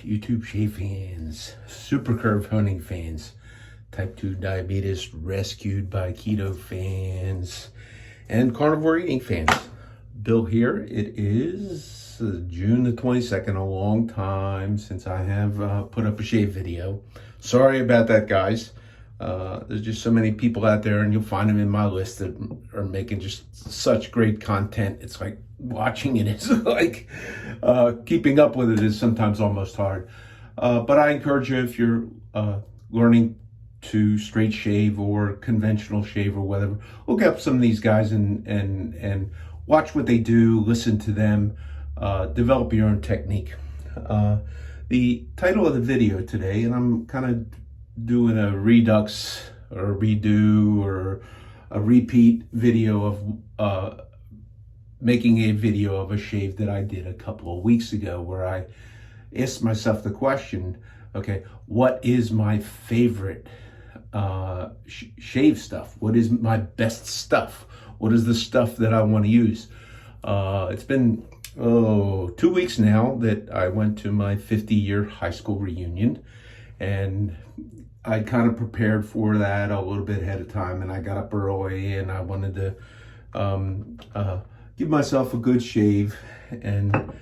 YouTube shave fans, super curve honing fans, type 2 diabetes rescued by keto fans, and carnivore eating fans. Bill here. It is June the 22nd, a long time since I have put up a shave video. Sorry about that, guys. There's just so many people out there, and you'll find them in my list that are making just such great content. It's like watching it is like keeping up with it is sometimes almost hard. But I encourage you, if you're learning to straight shave or conventional shave or whatever, look up some of these guys and watch what they do, listen to them, develop your own technique. The title of the video today, and I'm kind of doing a redux or a redo or a repeat video of making a video of a shave that I did a couple of weeks ago, where I asked myself the question, okay, what is my favorite shave stuff? What is my best stuff? What is the stuff that I want to use? It's been 2 weeks now that I went to my 50-year high school reunion, and I kind of prepared for that a little bit ahead of time, and I got up early and I wanted to give myself a good shave. And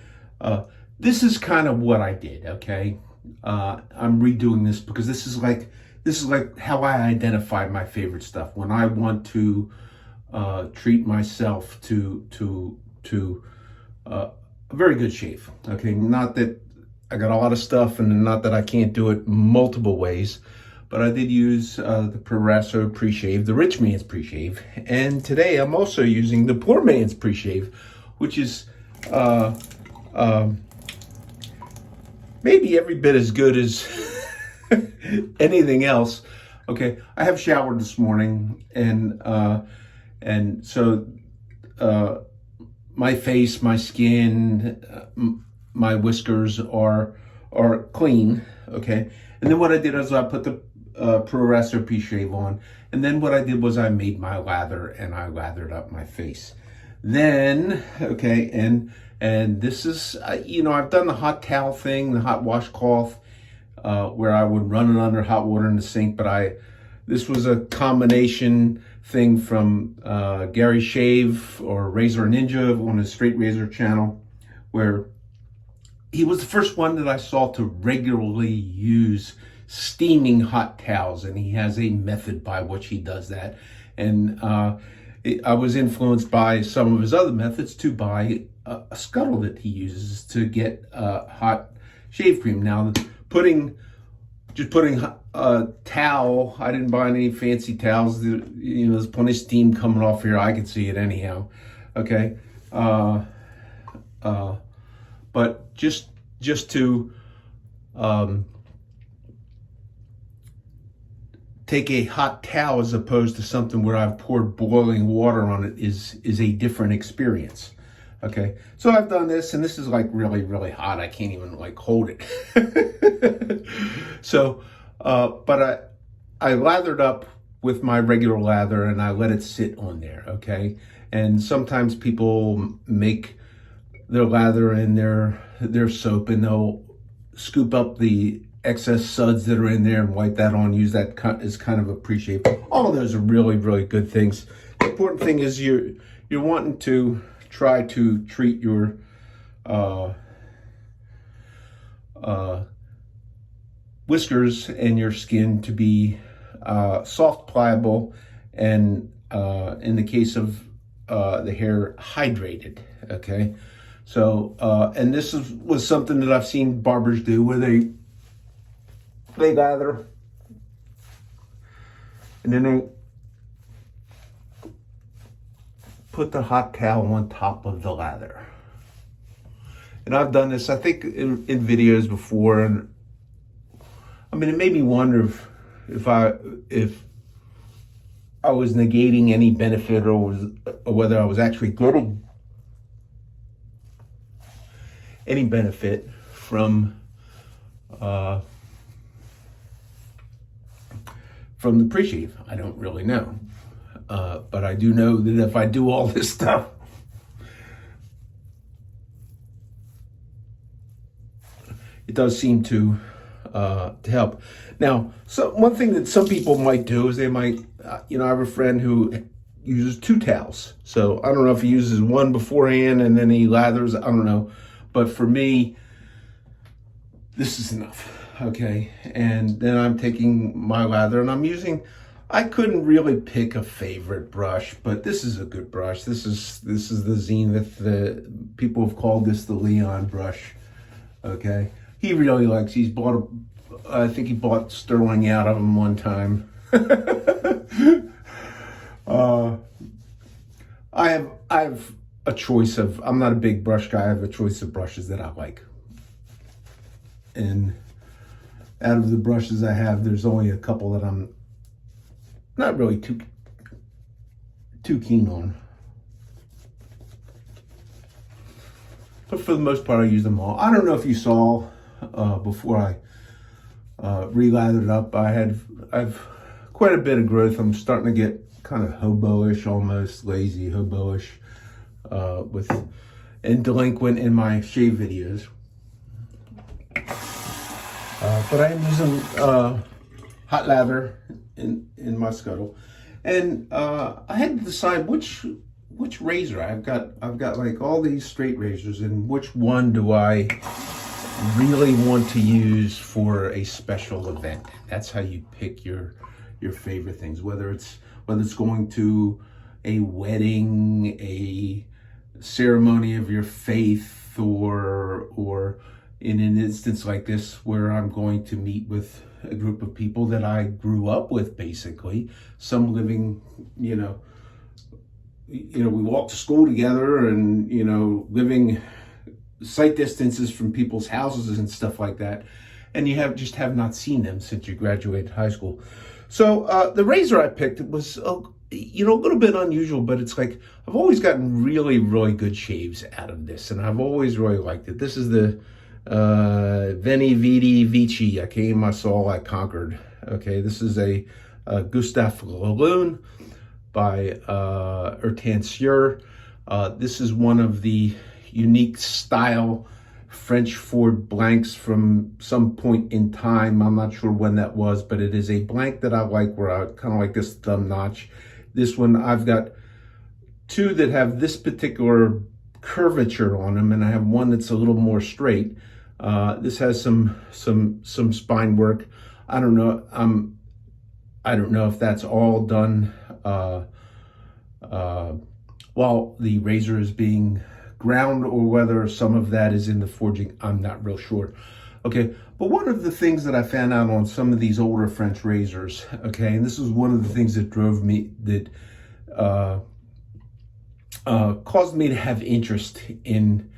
this is kind of what I did. Okay, I'm redoing this because this is like how I identify my favorite stuff when I want to treat myself to a very good shave. Okay, not that I got a lot of stuff, and not that I can't do it multiple ways, but I did use the Progresso pre-shave, the rich man's pre-shave, and today I'm also using the poor man's pre-shave, which is maybe every bit as good as anything else. Okay, I have showered this morning, and so my face, my skin, my whiskers are clean. Okay, and then what I did is I put the Progresso pre-shave on, and then what I did was I made my lather, and I lathered up my face. Then, okay, and this is, I've done the hot towel thing, the hot washcloth, where I would run it under hot water in the sink, but this was a combination thing from Gary Shave or Razor Ninja on his Straight Razor channel, where he was the first one that I saw to regularly use steaming hot towels, and he has a method by which he does that. And I was influenced by some of his other methods to buy a Scuttle that he uses to get hot shave cream. Now, just putting a towel, I didn't buy any fancy towels. There's plenty of steam coming off here. I can see it anyhow. Okay. But just to take a hot towel as opposed to something where I've poured boiling water on it is a different experience. Okay, so I've done this, and this is like really, really hot. I can't even like hold it. So, but I lathered up with my regular lather, and I let it sit on there. Okay, and sometimes people make their lather and their soap, and they'll scoop up the excess suds that are in there and wipe that on, use that as kind of a pre-shave. All of those are really, really good things. The important thing is you're wanting to try to treat your whiskers and your skin to be soft, pliable, and in the case of the hair, hydrated. Okay, so and this was something that I've seen barbers do, where they lather, and then they put the hot towel on top of the lather. And I've done this, I think, in videos before, and I mean, it made me wonder if I was negating any benefit, or whether I was actually getting any benefit from the pre-shave. I don't really know. But I do know that if I do all this stuff, it does seem to help. Now, so one thing that some people might do is they might, I have a friend who uses 2 towels. So I don't know if he uses one beforehand and then he lathers, I don't know. But for me, this is enough, okay? And then I'm taking my lather and I'm using, I couldn't really pick a favorite brush, but this is a good brush. This is the Zenith. The people have called this the Leon brush, okay? He really likes, I think he bought Sterling out of him one time. I have a choice of, I'm not a big brush guy, I have a choice of brushes that I like. And out of the brushes I have, there's only a couple that I'm not really too keen on. But for the most part, I use them all. I don't know if you saw before I re-lathered up, I've quite a bit of growth. I'm starting to get kind of hobo-ish, almost lazy hobo-ish, and delinquent in my shave videos. But I am using hot lather in my Scuttle, and I had to decide which razor. I've got like all these straight razors, and which one do I really want to use for a special event. That's how you pick your favorite things, whether it's going to a wedding, a ceremony of your faith, or in an instance like this where I'm going to meet with a group of people that I grew up with, basically. Some living, we walked to school together, and living sight distances from people's houses and stuff like that, and you have not seen them since you graduated high school. So the razor I picked was a little bit unusual, but it's like I've always gotten really, really good shaves out of this, and I've always really liked it. This is the Veni Vidi Vici. I came, I saw, I conquered. Okay, this is a Gustave Lalune by Ertancier. This is one of the unique style French Ford blanks from some point in time. I'm not sure when that was, but it is a blank that I like, where I kind of like this thumb notch. This one, I've got 2 that have this particular curvature on them, and I have one that's a little more straight. This has some spine work. I don't know if that's all done while the razor is being ground, or whether some of that is in the forging. I'm not real sure. Okay, but one of the things that I found out on some of these older French razors, okay, and this was one of the things that caused me to have interest in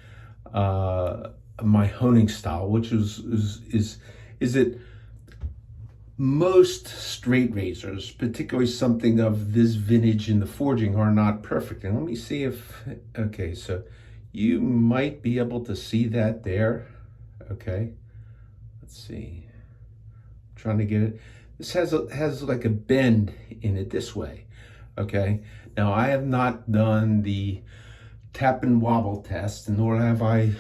my honing style, which is that most straight razors, particularly something of this vintage in the forging, are not perfect. And let me see if, okay, so you might be able to see that there. Okay, let's see. I'm trying to get it. This has like a bend in it this way. Okay, now I have not done the tap and wobble test, nor have I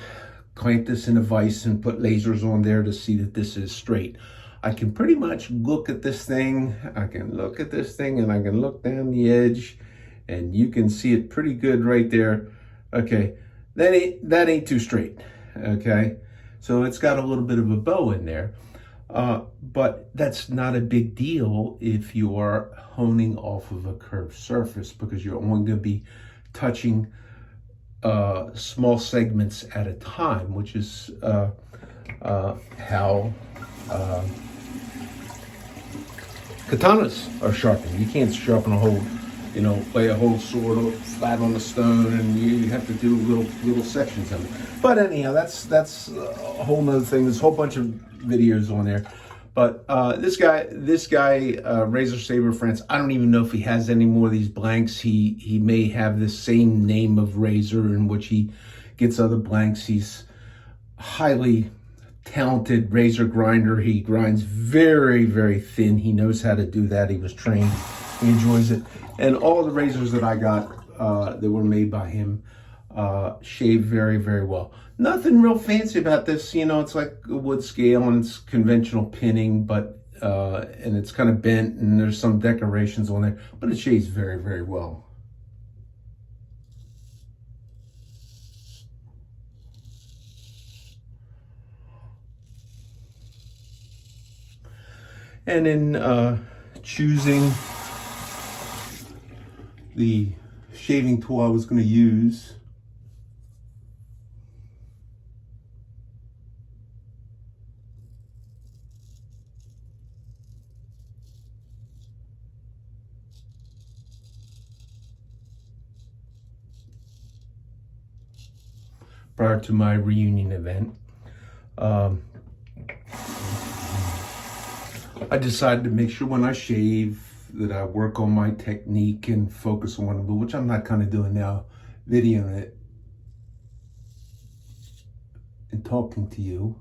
clamped this in a vise and put lasers on there to see that this is straight. I can pretty much look at this thing. I can look at this thing, and I can look down the edge, and you can see it pretty good right there. Okay, that ain't too straight. Okay, so it's got a little bit of a bow in there, but that's not a big deal if you are honing off of a curved surface, because you're only going to be touching small segments at a time, which is how katanas are sharpened. You can't sharpen a whole, lay a whole sword flat on the stone, and you have to do little sections of it. But anyhow, that's a whole nother thing. There's a whole bunch of videos on there. But this guy, Razor Saber France, I don't even know if he has any more of these blanks. He may have the same name of razor in which he gets other blanks. He's highly talented razor grinder. He grinds very, very thin. He knows how to do that. He was trained. He enjoys it. And all the razors that I got that were made by him, shave very, very well. Nothing real fancy about this, you know, it's like a wood scale and it's conventional pinning, but and it's kind of bent and there's some decorations on there, but it shaves very, very well. And in choosing the shaving tool I was going to use, prior to my reunion event, I decided to make sure when I shave that I work on my technique and focus on it, which I'm not kind of doing now, videoing it and talking to you.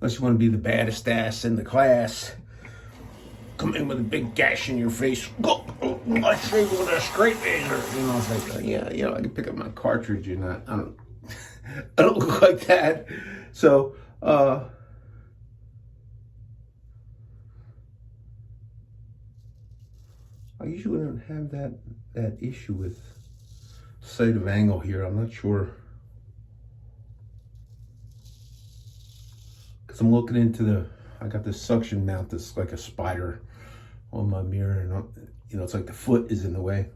Unless you want to be the baddest ass in the class. Come in with a big gash in your face. Go! I shave with a straight razor. You know, it's like, yeah, you know, I can pick up my cartridge and I don't, I don't look like that. So, I usually don't have that issue with sight of angle here. I'm not sure. Because I'm looking into I got this suction mount that's like a spider on my mirror, and you know, it's like the foot is in the way.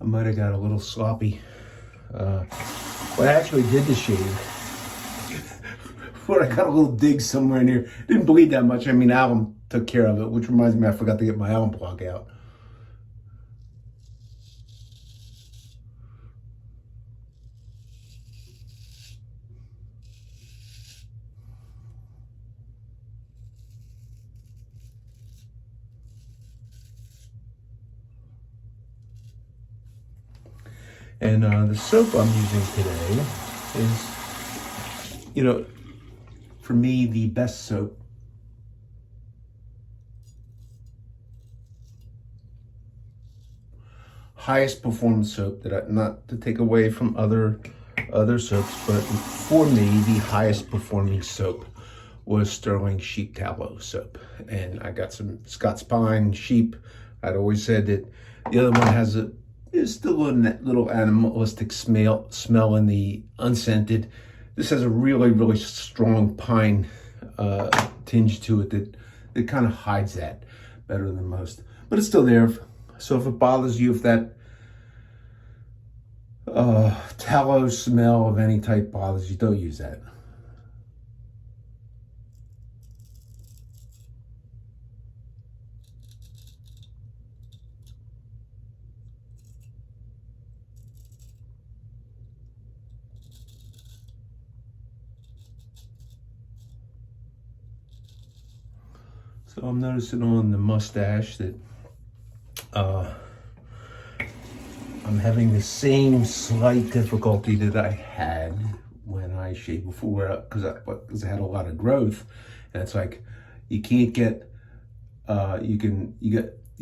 I might have got a little sloppy. Well, I actually did the shave. But I got a little dig somewhere in here. Didn't bleed that much. I mean, Alan took care of it, which reminds me I forgot to get my Allen plug out. And the soap I'm using today is, you know, for me, the best soap. Highest performance soap that not to take away from other soaps, but for me, the highest performing soap was Sterling Sheep Tallow soap. And I got some Scott's Pine Sheep. I'd always said that the other one is still a little animalistic smell in the unscented. This has a really, really strong pine tinge to it that kind of hides that better than most. But it's still there. So if it bothers you, if that tallow smell of any type bothers you, don't use that. So I'm noticing on the mustache that I'm having the same slight difficulty that I had when I shaved before, because I had a lot of growth, and it's like you can't get you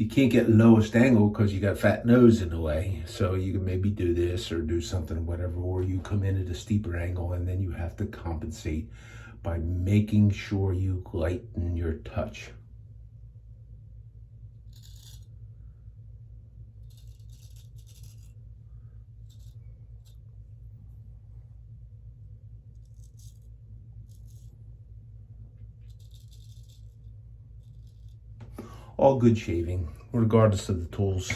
can't get lowest angle because you got fat nose in the way. So you can maybe do this or do something, whatever, or you come in at a steeper angle, and then you have to compensate by making sure you lighten your touch. All good shaving, regardless of the tools,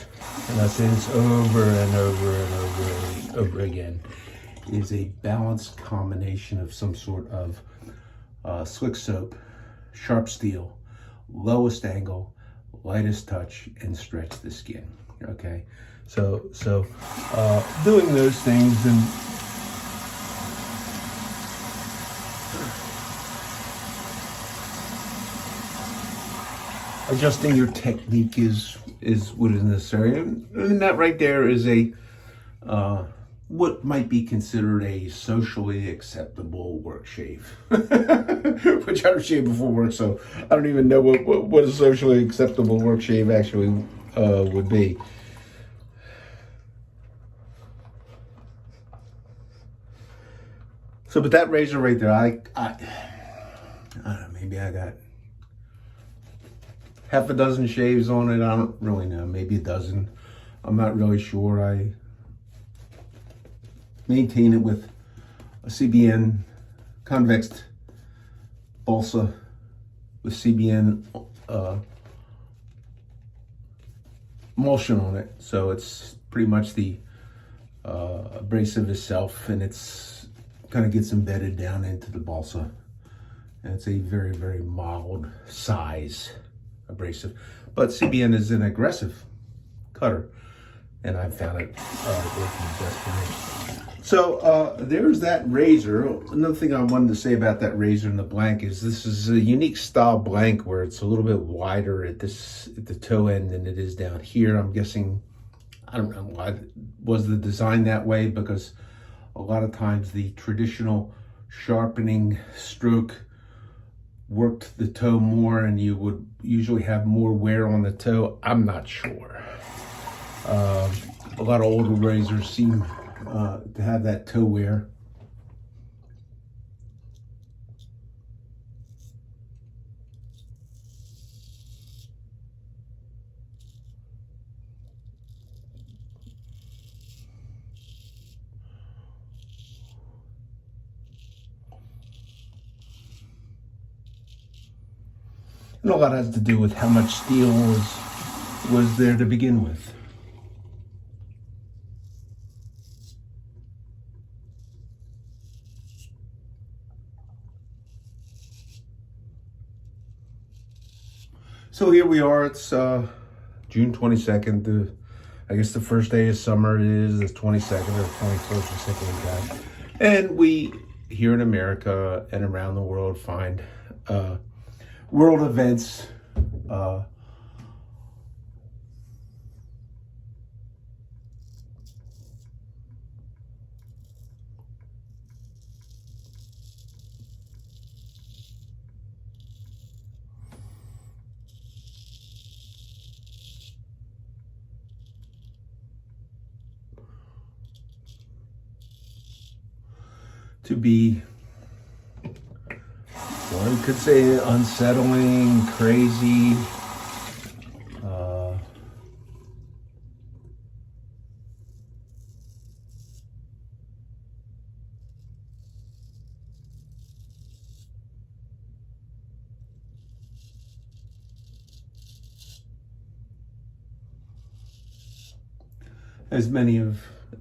and I say this over and over and over and over again, is a balanced combination of some sort of slick soap, sharp steel, lowest angle, lightest touch, and stretch the skin. Okay, so doing those things and adjusting your technique is what is necessary, and that right there is a what might be considered a socially acceptable work shave, which I don't shave before work, so I don't even know what a socially acceptable work shave actually would be. So, but that razor right there, I don't know, maybe I got half a dozen shaves on it. I don't really know, maybe a dozen. I'm not really sure. I maintain it with a CBN convex balsa with CBN emulsion on it, so it's pretty much the abrasive itself, and it's kind of gets embedded down into the balsa, and it's a very, very mild size abrasive, but CBN is an aggressive cutter, and I found it working best for me. So there's that razor. Another thing I wanted to say about that razor and the blank is this is a unique style blank where it's a little bit wider at the toe end than it is down here. I'm guessing, I don't know why was the design that way, because a lot of times the traditional sharpening stroke worked the toe more and you would usually have more wear on the toe. I'm not sure. A lot of older razors seem to have that toe wear. And a lot has to do with how much steel was there to begin with. So here we are, it's June 22nd. I guess the first day of summer is the 22nd or 21st or something like that. And we, here in America and around the world, find world events to be, one could say, unsettling, crazy,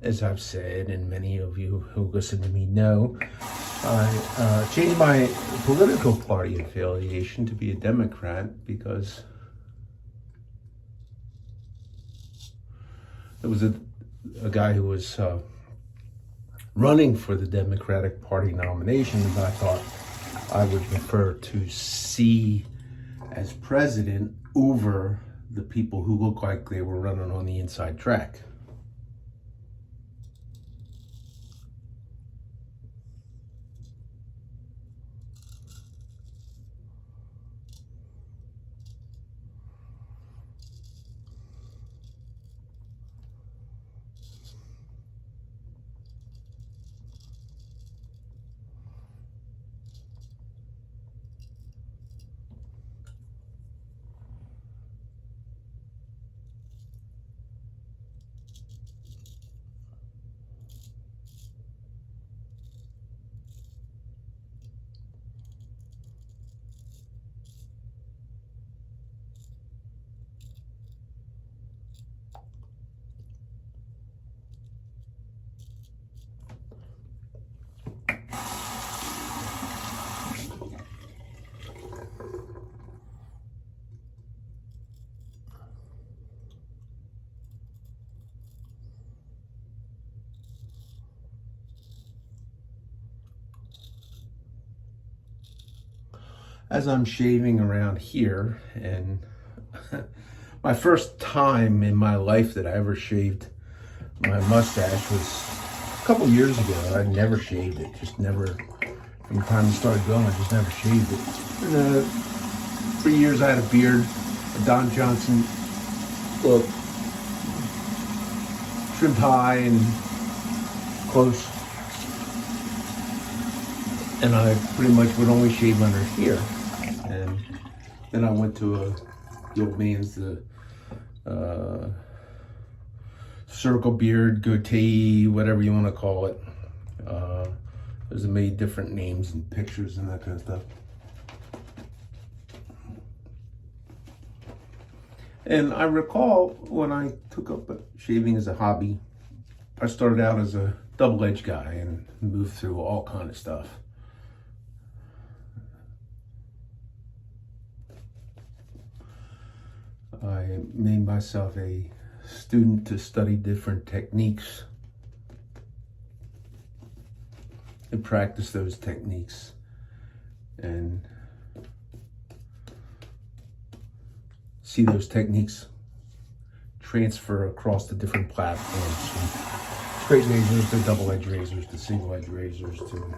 as I've said, and many of you who listen to me know, I changed my political party affiliation to be a Democrat because there was a guy who was running for the Democratic Party nomination that I thought I would prefer to see as president over the people who look like they were running on the inside track. as I'm shaving around here, and my first time in my life that I ever shaved my mustache was a couple years ago. I never shaved it, just never, from the time it started going, I just never shaved it. And, for years I had a beard, a Don Johnson look, trimmed high and close. And I pretty much would only shave under here. And then I went to the old man's, circle beard, goatee, whatever you want to call it. There's many different names and pictures and that kind of stuff. And I recall when I took up shaving as a hobby, I started out as a double-edged guy and moved through all kind of stuff. I made myself a student to study different techniques and practice those techniques, and see those techniques transfer across the different platforms, from straight razors to double-edged razors to single-edged razors to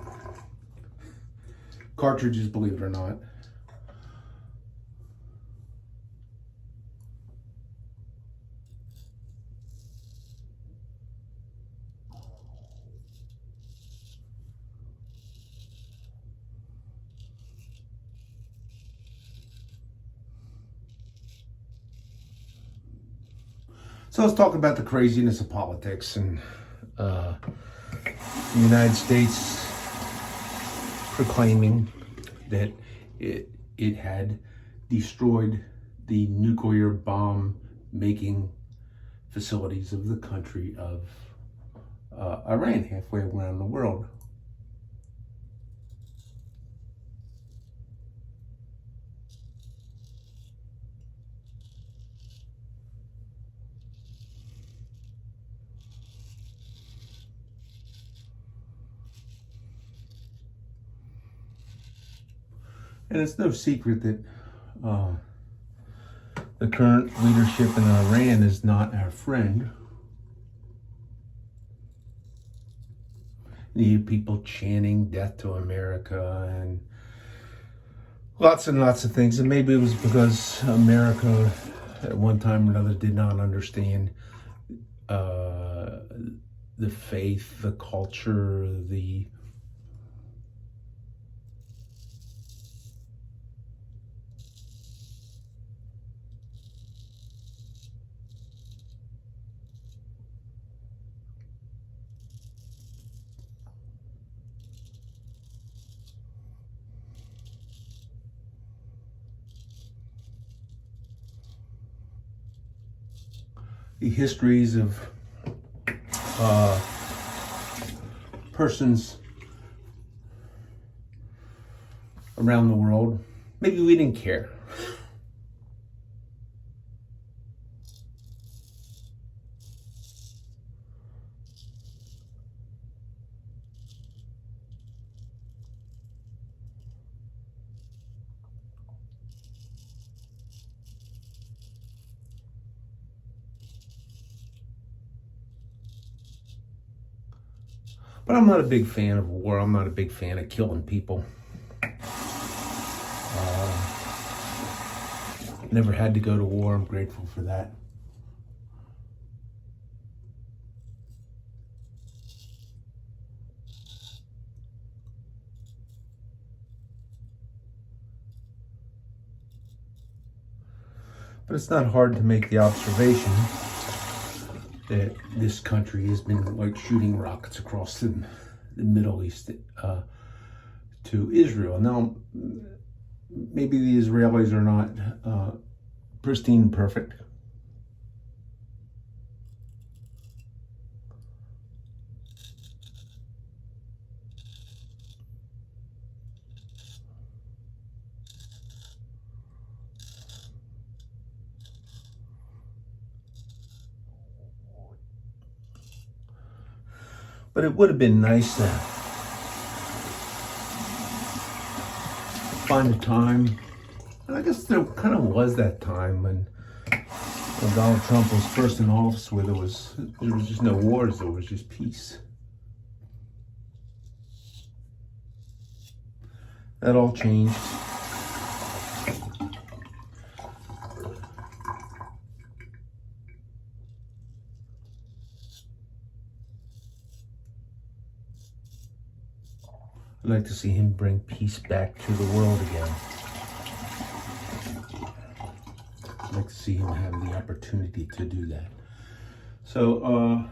cartridges, believe it or not. So let's talk about the craziness of politics and the United States proclaiming that it had destroyed the nuclear bomb making facilities of the country of Iran, halfway around the world. And it's no secret that the current leadership in Iran is not our friend. You have people chanting death to America and lots of things. And maybe it was because America at one time or another did not understand the faith, the culture, the histories of persons around the world. Maybe we didn't care. But I'm not a big fan of war. I'm not a big fan of killing people. Never had to go to war. I'm grateful for that. But it's not hard to make the observation that this country has been like shooting rockets across the Middle East to Israel. Now, maybe the Israelis are not pristine and perfect. But it would have been nice to find a time, and I guess there kind of was that time when Donald Trump was first in office, where there was just no wars, there was just peace. That all changed. I'd like to see him bring peace back to the world again. I'd like to see him have the opportunity to do that. So,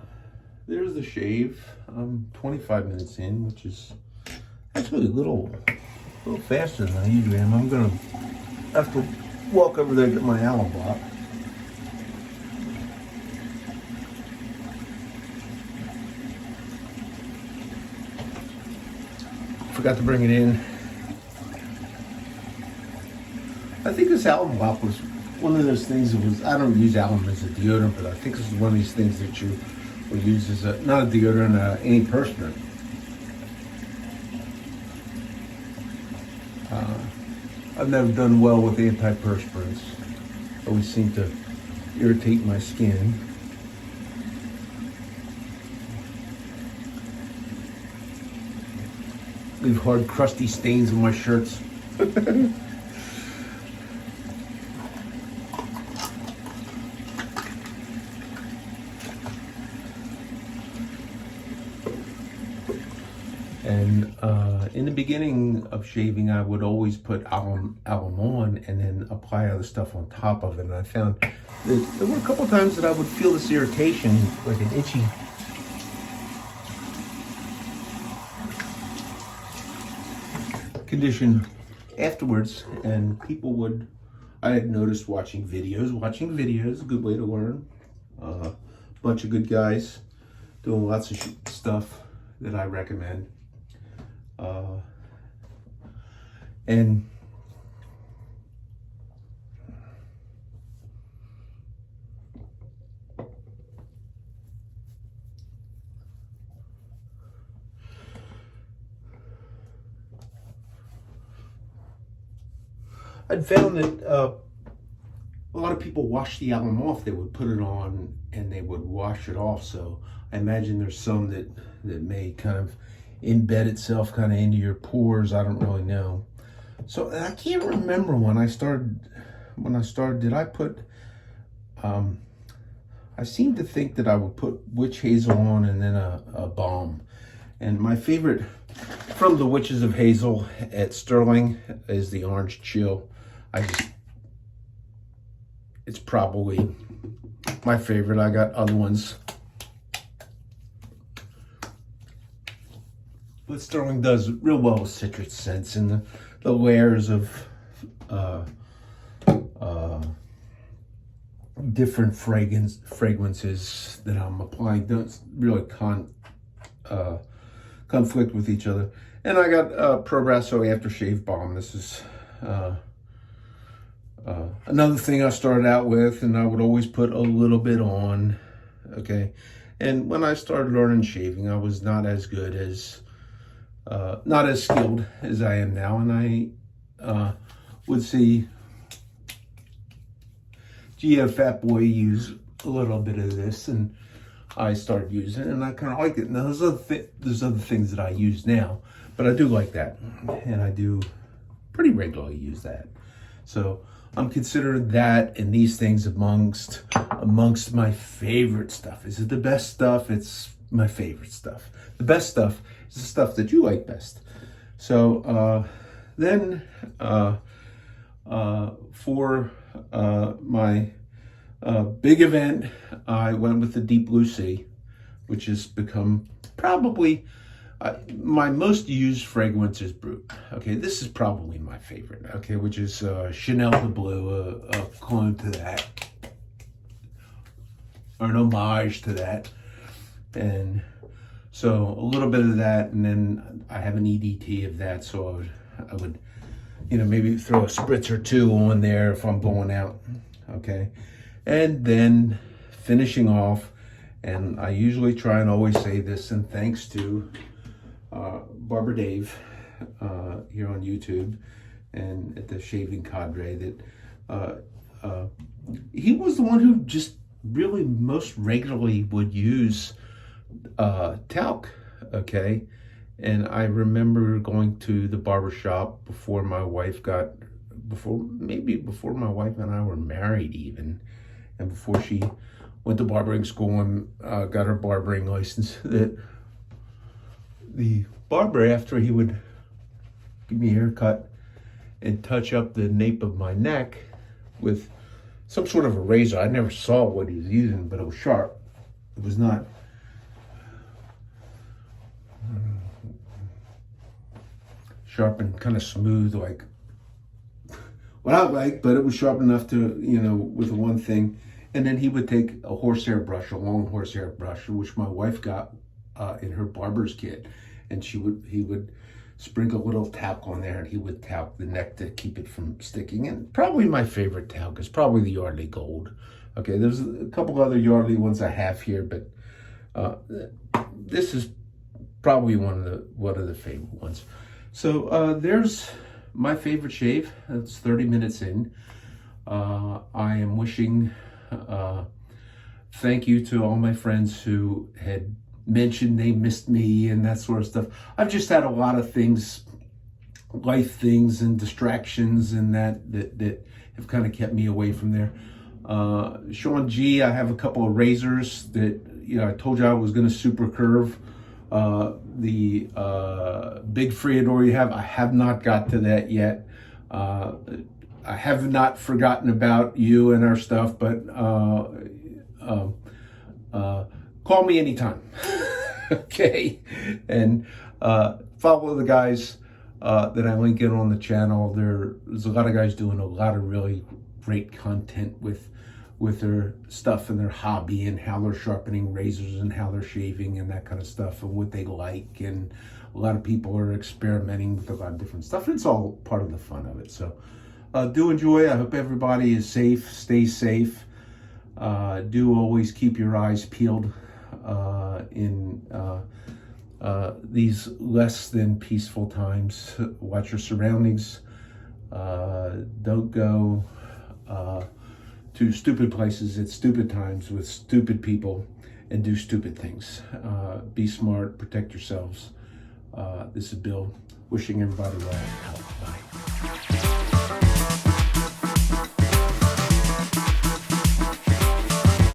there's the shave. I'm 25 minutes in, which is actually a little faster than I usually am. I'm gonna have to walk over there and get my alum block. Forgot to bring it in. I think this alum block was one of those things that was, I don't use alum as a deodorant, but I think this is one of these things that you will use as a, not a deodorant, antiperspirant. I've never done well with antiperspirants. Always seem to irritate my skin. Leave hard, crusty stains on my shirts. And in the beginning of shaving, I would always put alum on and then apply other stuff on top of it. And I found that there were a couple times that I would feel this irritation, like an itchy condition afterwards. And people would, I had noticed watching videos, a good way to learn. Bunch of good guys doing lots of stuff that I recommend. And I'd found that a lot of people wash the alum off. They would put it on and they would wash it off. So I imagine there's some that may kind of embed itself kind of into your pores. I don't really know. So I can't remember when I started, did I put, I seem to think that I would put witch hazel on and then a balm. And my favorite from the Witches of Hazel at Sterling is the Orange Chill. It's probably my favorite. I got other ones. But Sterling does real well with citrus scents, and the layers of different fragrances that I'm applying don't really conflict with each other. And I got Pro Brasso Aftershave Balm. This is another thing I started out with, and I would always put a little bit on, okay? And when I started learning shaving, I was not as good as, not as skilled as I am now. And I would see Gia Fat Boy use a little bit of this, and I started using it, and I kind of liked it. Now, there's other things that I use now, but I do like that, and I do pretty regularly use that. So I'm considering that and these things amongst my favorite stuff. Is it the best stuff? It's my favorite stuff. The best stuff is the stuff that you like best. So then for my big event, I went with the Deep Blue Sea, which has become probably my most used fragrance is Brut. Okay, this is probably my favorite. Okay, which is Chanel de Bleu, a clone to that, or an homage to that. And so a little bit of that, and then I have an EDT of that, so I would you know, maybe throw a spritz or two on there if I'm going out. Okay, and then finishing off, and I usually try and always say this, and thanks to Barber Dave here on YouTube, and at the Shaving Cadre, that he was the one who just really most regularly would use talc. Okay. And I remember going to the barber shop before my wife before my wife and I were married even, and before she went to barbering school and got her barbering license, that the barber, after he would give me a haircut and touch up the nape of my neck with some sort of a razor. I never saw what he was using, but it was sharp. It was not sharp and kind of smooth like what I like, but it was sharp enough to, with one thing. And then he would take a horsehair brush, a long horsehair brush, which my wife got in her barber's kit, and he would sprinkle a little talc on there, and he would talc the neck to keep it from sticking. And probably my favorite talc is probably the Yardley Gold. Okay, there's a couple other Yardley ones I have here, but this is probably one of the favorite ones. So there's my favorite shave. It's 30 minutes in. I am wishing thank you to all my friends who had mentioned they missed me and that sort of stuff. I've just had a lot of things, life things and distractions and that have kind of kept me away from there. Sean G, I have a couple of razors that, I told you I was going to super curve. The big Freador you have, I have not got to that yet. I have not forgotten about you and our stuff, but call me anytime. Okay. And follow the guys that I link in on the channel. There's a lot of guys doing a lot of really great content with their stuff and their hobby and how they're sharpening razors and how they're shaving and that kind of stuff and what they like. And a lot of people are experimenting with a lot of different stuff. It's all part of the fun of it. So do enjoy. I hope everybody is safe. Stay safe. Do always keep your eyes peeled in these less than peaceful times. Watch your surroundings. Don't go to stupid places at stupid times with stupid people and do stupid things. Be smart, protect yourselves. This is Bill, wishing everybody well.